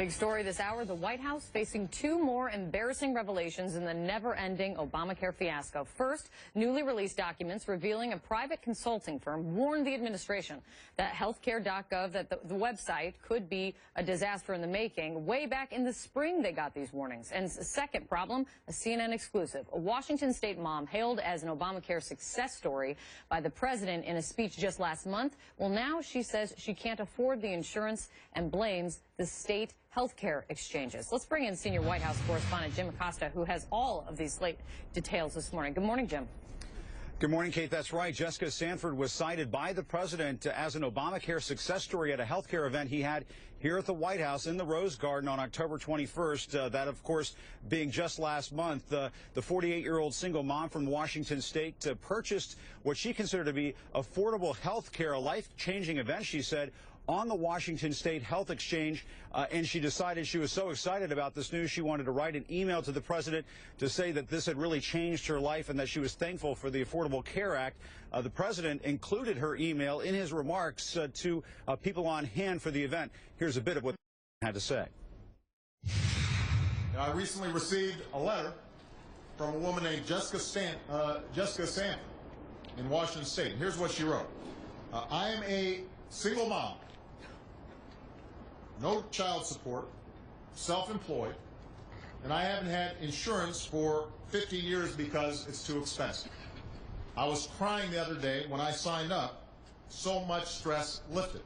Big story this hour, the White House facing two more embarrassing revelations in the never-ending Obamacare fiasco. First, newly released documents revealing a private consulting firm warned the administration that healthcare.gov, that the website could be a disaster in the making. Way back in the spring, they got these warnings. And second problem, a CNN exclusive. A Washington state mom hailed as an Obamacare success story by the president in a speech just last month. Well, now she says she can't afford the insurance and blames the state healthcare exchanges. Let's bring in senior White House correspondent Jim Acosta, who has all of these late details this morning. Good morning, Jim. Good morning, Kate. That's right. Jessica Sanford was cited by the president as an Obamacare success story at a healthcare event he had here at the White House in the Rose Garden on October 21st. That, of course, being just last month. The 48-year-old single mom from Washington state purchased what she considered to be affordable health care, a life-changing event, she said, on the Washington State Health Exchange, and she decided she was so excited about this news she wanted to write an email to the president to say that this had really changed her life and that she was thankful for the Affordable Care Act. The president included her email in his remarks to people on hand for the event. Here's a bit of what he had to say. I recently received a letter from a woman named Jessica Sanford in Washington State. Here's what she wrote. I am a single mom, no child support, self-employed, and I haven't had insurance for 15 years because it's too expensive. I was crying the other day when I signed up. So much stress lifted.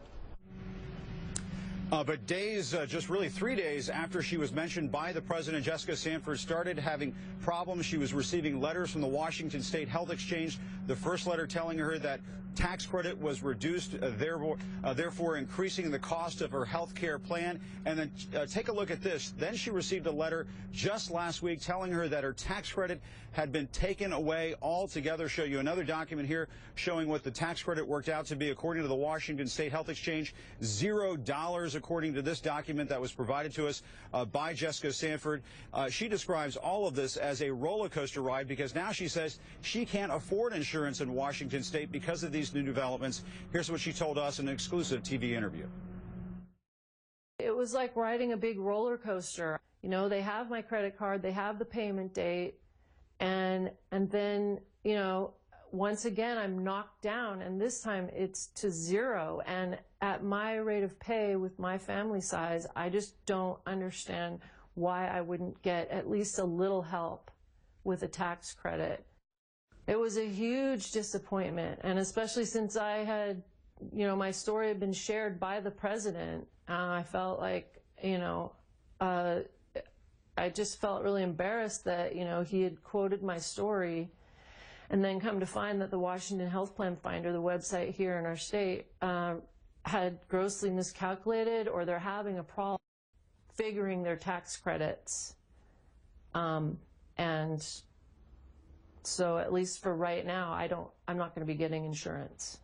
But days, just really 3 days after she was mentioned by the president, Jessica Sanford started having problems. She was receiving letters from the Washington State Health Exchange. The first letter telling her that tax credit was reduced, therefore increasing the cost of her health care plan. And then take a look at this. Then she received a letter just last week telling her that her tax credit had been taken away altogether. Show you another document here showing what the tax credit worked out to be according to the Washington State Health Exchange. $0 according to this document that was provided to us by Jessica Sanford. She describes all of this as a roller coaster ride because now she says she can't afford insurance in Washington State because of these new developments. Here's what she told us in an exclusive TV interview. It was like riding a big roller coaster. You know, they have my credit card, they have the payment date, and then, you know, once again I'm knocked down, and this time it's to zero. And at my rate of pay with my family size, I just don't understand why I wouldn't get at least a little help with a tax credit. It was a huge disappointment, and especially since I had, you know, my story had been shared by the president, I felt like, you know, I just felt really embarrassed that, you know, he had quoted my story, and then come to find that the Washington Health Plan Finder, the website here in our state, had grossly miscalculated, or they're having a problem figuring their tax credits. And so at least for right now, I'm not going to be getting insurance.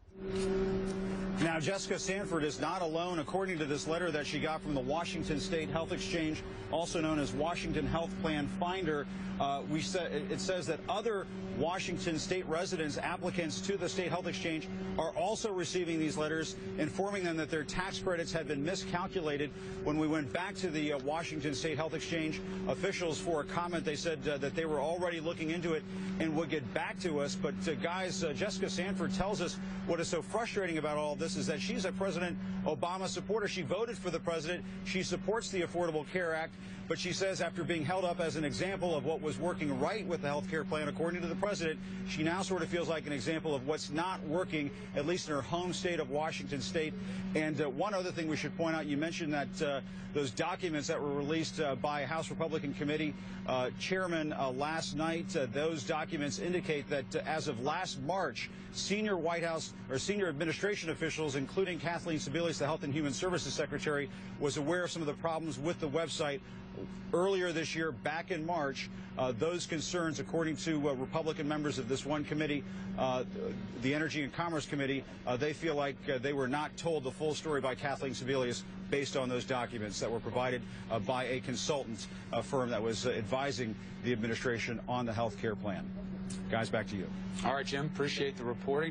Now, Jessica Sanford is not alone. According to this letter that she got from the Washington State Health Exchange, also known as Washington Health Plan Finder, it says that other Washington State residents, applicants to the State Health Exchange, are also receiving these letters informing them that their tax credits had been miscalculated. When we went back to the Washington State Health Exchange officials for a comment, they said that they were already looking into it and would get back to us. But guys, Jessica Sanford tells us what is so frustrating about all of this is that she's a President Obama supporter. She voted for the president. She supports the Affordable Care Act. But she says after being held up as an example of what was working right with the health care plan, according to the president, she now sort of feels like an example of what's not working, at least in her home state of Washington State. And one other thing we should point out, you mentioned that those documents that were released by a House Republican committee chairman last night, those documents indicate that as of last March, senior White House or senior administration officials, including Kathleen Sebelius, the Health and Human Services Secretary, was aware of some of the problems with the website. Earlier this year, back in March, those concerns, according to Republican members of this one committee, the Energy and Commerce Committee, they feel like they were not told the full story by Kathleen Sebelius based on those documents that were provided by a consultant firm that was advising the administration on the health care plan. Guys, back to you. All right, Jim, appreciate the reporting.